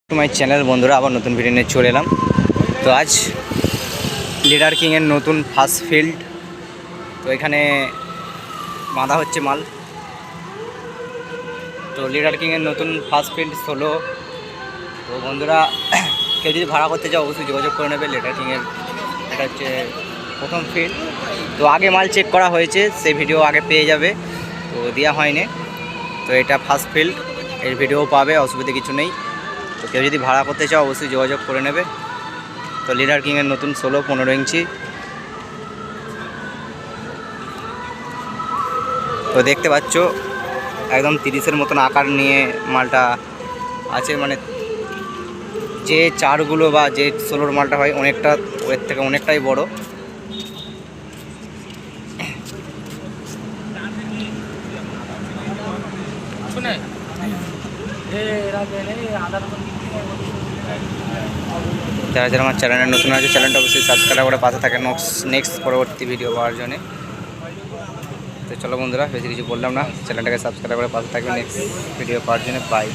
My channel বন্ধুরা আবার নতুন ভিডিও নিয়ে চলে এলাম। তো আজ লিডার কিংয়ের নতুন ফার্স্ট ফিল্ড, তো এখানে বাঁধা হচ্ছে মাল। তো লিডার কিংয়ের নতুন ফার্স্ট ফিল্ড হলো। তো বন্ধুরা কেউ যদি ভাড়া করতে চাও অবশ্যই যোগাযোগ করে নেবে। লিডার কিংয়ের এটা হচ্ছে প্রথম ফিল্ড। তো আগে মাল চেক করা হয়েছে, সেই ভিডিও আগে পেয়ে যাবে, তো দেওয়া হয়নি। তো এটা ফার্স্ট ফিল্ড, এর ভিডিও পাবে, অসুবিধা কিছু নেই। তো কেউ যদি ভাড়া করতে চাও অবশ্যই যোগাযোগ করে নেবে। তো লিডার কিংয়ের নতুন 16-15 ইঞ্চি। তো দেখতে পাচ্ছ একদম 30-এর মতন আকার নিয়ে মালটা আছে, মানে যে চারগুলো বা যে 16-র মালটা হয় অনেকটা ওর থেকে অনেকটাই বড়। যারা যারা আমার চ্যানেলে নতুন আছে চ্যানেলটা অবশ্যই সাবস্ক্রাইব করে পাশে থাকে নেক্সট পরবর্তী ভিডিও পাওয়ার জন্য। তো চলো বন্ধুরা, বেশি কিছু বললাম না, চ্যানেলটাকে সাবস্ক্রাইব করে পাশে থাকবে নেক্সট ভিডিও পাওয়ার জন্য। বাই।